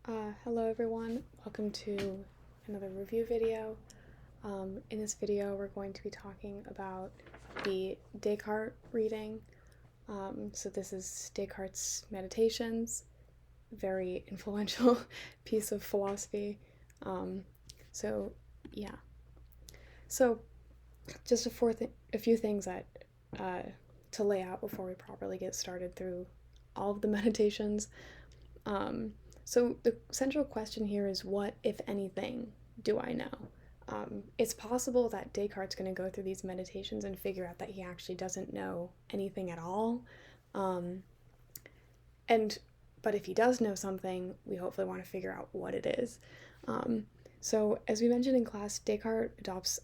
Hello everyone, welcome to another review video. In this video we're going to be talking about the Descartes reading. So this is Descartes' Meditations, very influential piece of philosophy. So just a few things that to lay out before we properly get started through all of the meditations. So the central question here is, what, if anything, do I know? It's possible that Descartes' going to go through these meditations and figure out that he actually doesn't know anything at all. But if he does know something, we hopefully want to figure out what it is. So as we mentioned in class, Descartes adopts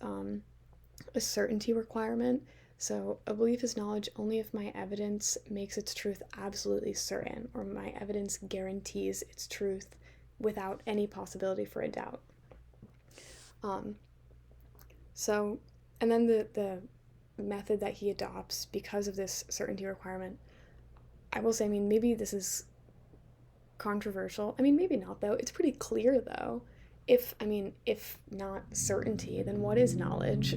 a certainty requirement. So a belief is knowledge only if my evidence makes its truth absolutely certain, or my evidence guarantees its truth without any possibility for a doubt. And then the method that he adopts because of this certainty requirement, I will say, maybe this is controversial. Maybe not, though. It's pretty clear, though. If not certainty, then what is knowledge?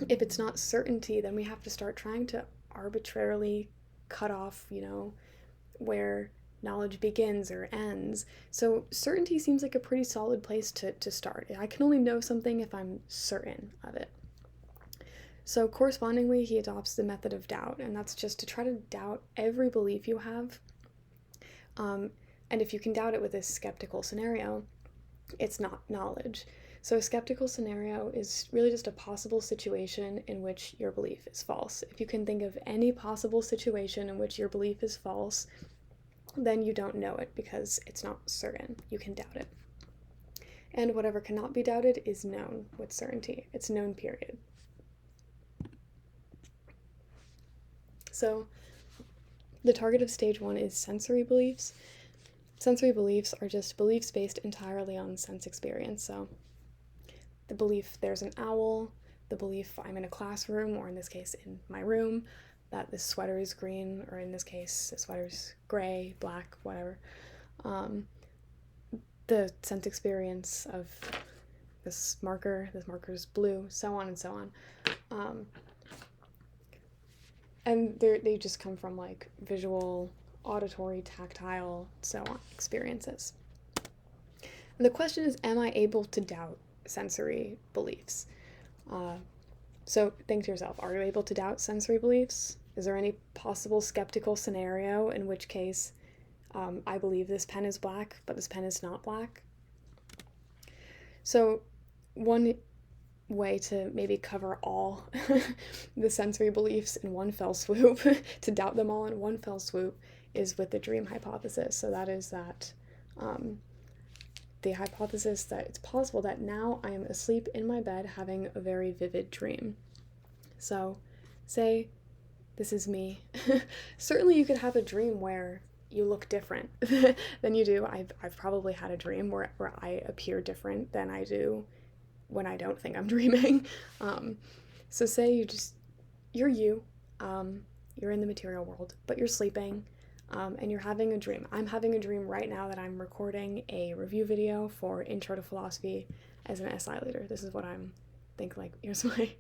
If it's not certainty, then we have to start trying to arbitrarily cut off, where knowledge begins or ends. So certainty seems like a pretty solid place to start. I can only know something if I'm certain of it. So correspondingly, he adopts the method of doubt, and that's just to try to doubt every belief you have. And if you can doubt it with a skeptical scenario, it's not knowledge. So a skeptical scenario is really just a possible situation in which your belief is false. If you can think of any possible situation in which your belief is false, then you don't know it because it's not certain. You can doubt it. And whatever cannot be doubted is known with certainty. It's known, period. So the target of stage 1 is sensory beliefs. Sensory beliefs are just beliefs based entirely on sense experience. So the belief there's an owl, the belief I'm in a classroom, or in this case in my room, that this sweater is green, or in this case the sweater's gray, black, whatever. The sense experience of this marker's blue, so on and so on. And they just come from like visual, auditory, tactile, so on experiences. And the question is, am I able to doubt sensory beliefs? So think to yourself, are you able to doubt sensory beliefs? Is there any possible skeptical scenario in which case I believe this pen is black, but this pen is not black? So one way to maybe cover all the sensory beliefs in one fell swoop, to doubt them all in one fell swoop, is with the dream hypothesis. So that is that the hypothesis that it's possible that now I am asleep in my bed having a very vivid dream. So say this is me. Certainly you could have a dream where you look different than you do. I've probably had a dream where I appear different than I do when I don't think I'm dreaming. So say you're you, you're in the material world, but you're sleeping, and you're having a dream. I'm having a dream right now that I'm recording a review video for Intro to Philosophy as an SI leader. This is what I'm thinking, like, here's my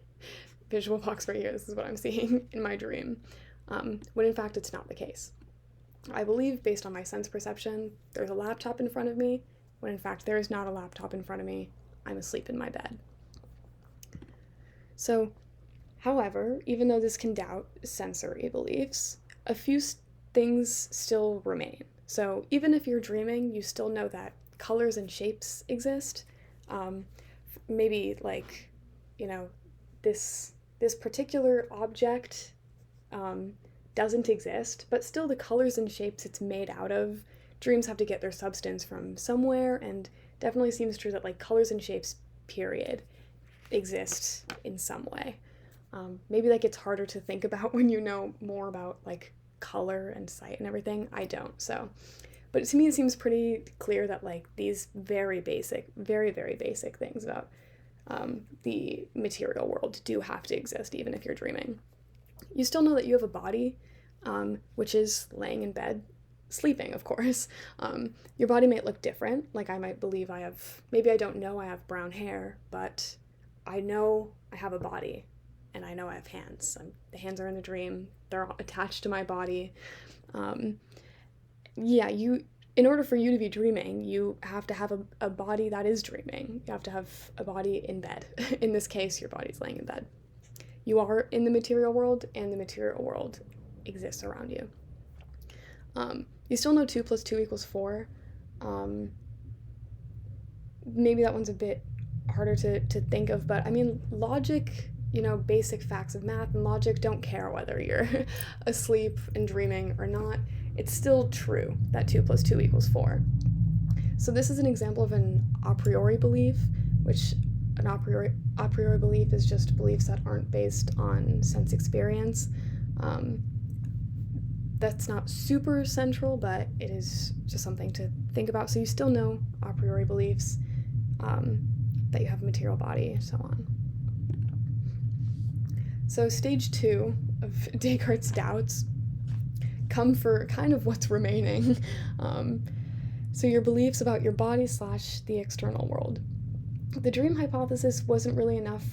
visual box right here. This is what I'm seeing in my dream, when in fact it's not the case. I believe, based on my sense perception, there's a laptop in front of me, when in fact there is not a laptop in front of me. I'm asleep in my bed. So, however, even though this can doubt sensory beliefs, a few things still remain. So even if you're dreaming, you still know that colors and shapes exist. Maybe like, this particular object doesn't exist, but still the colors and shapes it's made out of, dreams have to get their substance from somewhere, and definitely seems true that like colors and shapes, period, exist in some way. Maybe like it's harder to think about when you know more about like color and sight and everything. I don't, so. But to me it seems pretty clear that like these very basic, very, very basic things about the material world do have to exist even if you're dreaming. You still know that you have a body, which is laying in bed sleeping, of course. Your body might look different. Like I might believe maybe I don't know I have brown hair, but I know I have a body and I know I have hands. The hands are in the dream. They're all attached to my body. In order for you to be dreaming, you have to have a body that is dreaming. You have to have a body in bed. In this case, your body's laying in bed. You are in the material world, and the material world exists around you. You still know 2 + 2 = 4. Maybe that one's a bit harder to think of, but I mean, logic, basic facts of math and logic don't care whether you're asleep and dreaming or not. It's still true that 2 + 2 = 4. So this is an example of an a priori belief, which an a priori belief is just beliefs that aren't based on sense experience. That's not super central, but it is just something to think about. So you still know a priori beliefs, that you have a material body, so on. So stage 2 of Descartes' doubts come for kind of what's remaining. So your beliefs about your body / the external world. The dream hypothesis wasn't really enough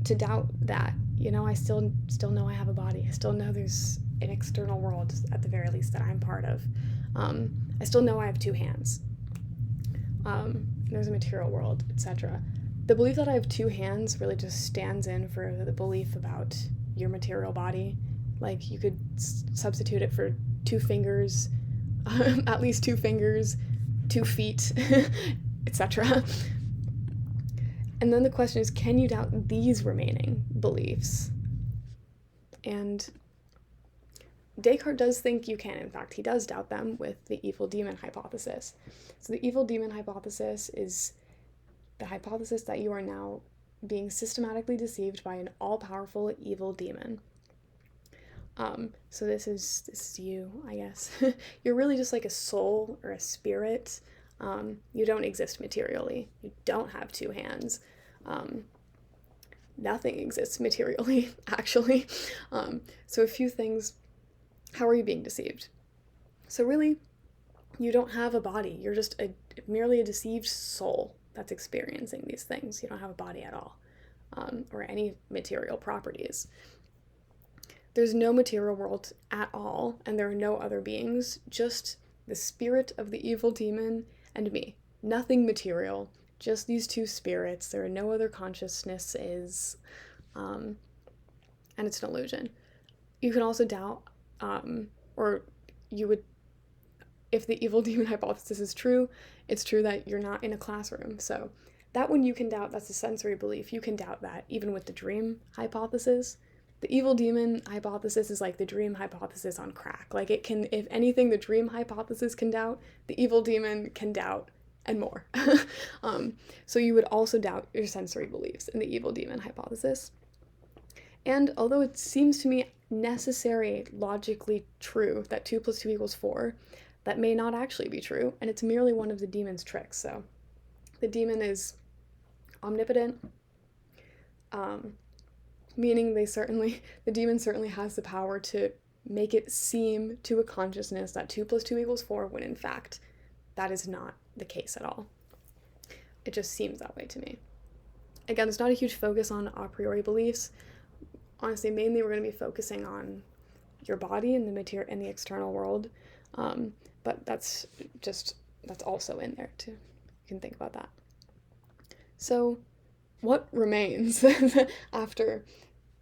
to doubt that. I still know I have a body. I still know there's an external world, at the very least, that I'm part of. I still know I have 2 hands. There's a material world, etc. The belief that I have 2 hands really just stands in for the belief about your material body. Like, you could substitute it for 2 fingers, at least 2 fingers, 2 feet, etc. And then the question is, can you doubt these remaining beliefs? And Descartes does think you can. In fact, he does doubt them with the evil demon hypothesis. So the evil demon hypothesis is the hypothesis that you are now being systematically deceived by an all-powerful evil demon. So this is you, I guess. You're really just like a soul or a spirit. You don't exist materially. You don't have 2 hands. Nothing exists materially, actually. So a few things. How are you being deceived? So really, you don't have a body. You're just merely a deceived soul that's experiencing these things. You don't have a body at all, or any material properties. There's no material world at all, and there are no other beings, just the spirit of the evil demon and me. Nothing material, just these 2 spirits. There are no other consciousnesses, and it's an illusion. You can also doubt, or you would, if the evil demon hypothesis is true, it's true that you're not in a classroom. So that one you can doubt. That's a sensory belief. You can doubt that, even with the dream hypothesis. The evil demon hypothesis is like the dream hypothesis on crack. Like, it can, if anything, the dream hypothesis can doubt, the evil demon can doubt, and more. So you would also doubt your sensory beliefs in the evil demon hypothesis. And although it seems to me necessary, logically true, that 2 + 2 = 4, that may not actually be true, and it's merely one of the demon's tricks. So the demon is omnipotent, meaning the demon certainly has the power to make it seem to a consciousness that 2 + 2 = 4, when in fact that is not the case at all. It just seems that way to me. Again, there's not a huge focus on a priori beliefs. Honestly, mainly we're going to be focusing on your body and the external world, but that's also in there too. You can think about that. So what remains after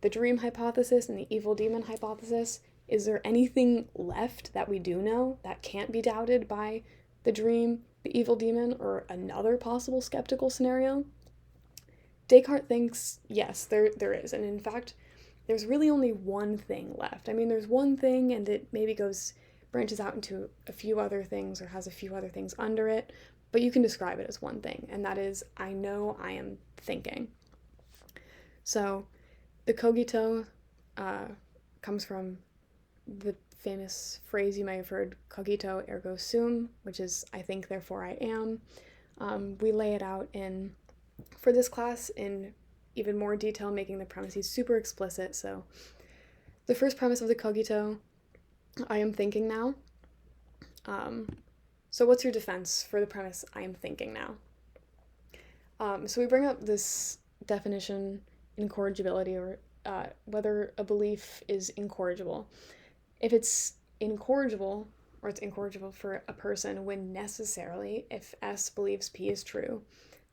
the dream hypothesis and the evil demon hypothesis? Is there anything left that we do know that can't be doubted by the dream, the evil demon, or another possible skeptical scenario? Descartes thinks yes, there is. And in fact, there's really only one thing left. I mean, there's one thing, and it maybe branches out into a few other things or has a few other things under it, but you can describe it as one thing, and that is, I know I am thinking. So the cogito comes from the famous phrase you may have heard, cogito ergo sum, which is I think, therefore I am. We lay it out for this class in even more detail, making the premises super explicit. So the first premise of the cogito, I am thinking now. So what's your defense for the premise, I am thinking now? So we bring up this definition, incorrigibility, or whether a belief is incorrigible. If it's incorrigible, or it's incorrigible for a person when necessarily, if S believes P is true,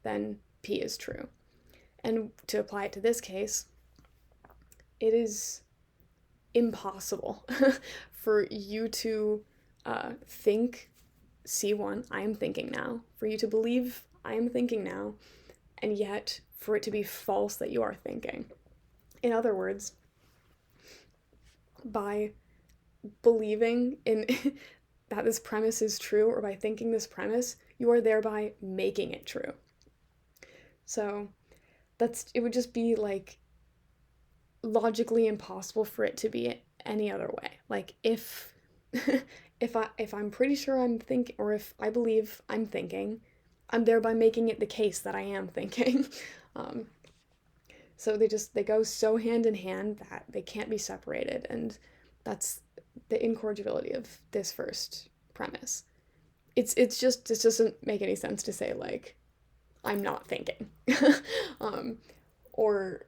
then P is true. And to apply it to this case, it is impossible for you to think C1, I am thinking now, for you to believe I am thinking now, and yet for it to be false that you are thinking. In other words, by believing in that this premise is true, or by thinking this premise, you are thereby making it true. So it would just be like logically impossible for it to be any other way. Like if I'm pretty sure I'm thinking, or if I believe I'm thinking, I'm thereby making it the case that I am thinking. So they go so hand in hand that they can't be separated, and that's the incorrigibility of this first premise. It doesn't make any sense to say like I'm not thinking, or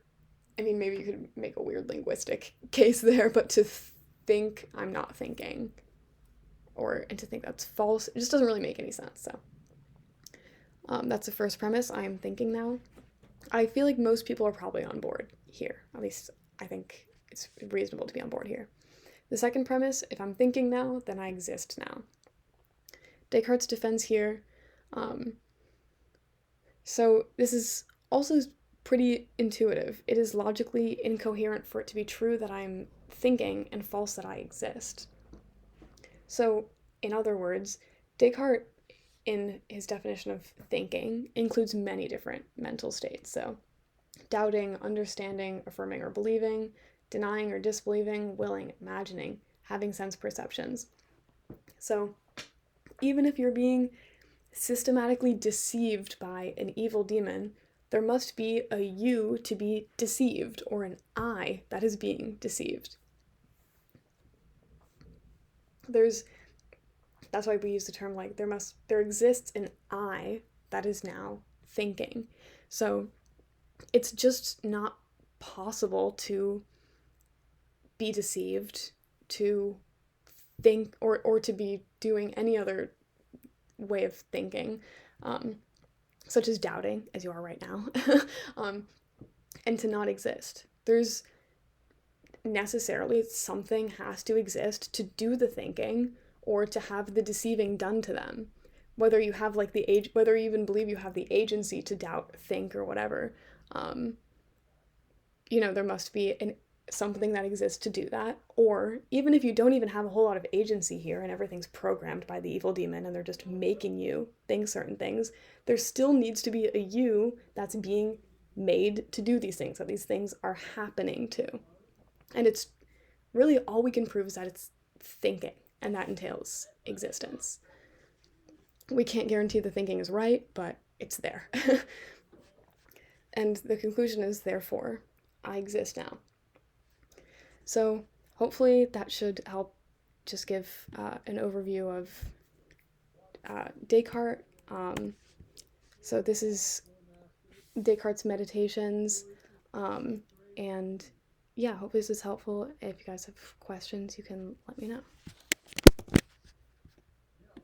I mean maybe you could make a weird linguistic case there, but to think I'm not thinking, and to think that's false, it just doesn't really make any sense. So that's the first premise, I am thinking now. I feel like most people are probably on board here. At least I think it's reasonable to be on board here. The second premise, if I'm thinking now, then I exist now. Descartes' defense here. So this is also pretty intuitive. It is logically incoherent for it to be true that I'm thinking and false that I exist. So, in other words, Descartes, in his definition of thinking, includes many different mental states. So, doubting, understanding, affirming or believing, denying or disbelieving, willing, imagining, having sense perceptions. So, even if you're being systematically deceived by an evil demon, there must be a you to be deceived, or an I that is being deceived. That's why we use the term like there exists an I that is now thinking. So it's just not possible to be deceived, to think, or to be doing any other way of thinking, such as doubting, as you are right now, and to not exist. There's necessarily something has to exist to do the thinking or to have the deceiving done to them. Whether you have like whether you even believe you have the agency to doubt, think, or whatever, there must be something that exists to do that. Or even if you don't even have a whole lot of agency here and everything's programmed by the evil demon and they're just making you think certain things, there still needs to be a you that's being made to do these things, that these things are happening to. And it's really all we can prove is that it's thinking, and that entails existence. We can't guarantee the thinking is right, but it's there. And the conclusion is, therefore, I exist now. So hopefully that should help just give an overview of Descartes. So this is Descartes' Meditations, and yeah, hopefully this is helpful. If you guys have questions, you can let me know.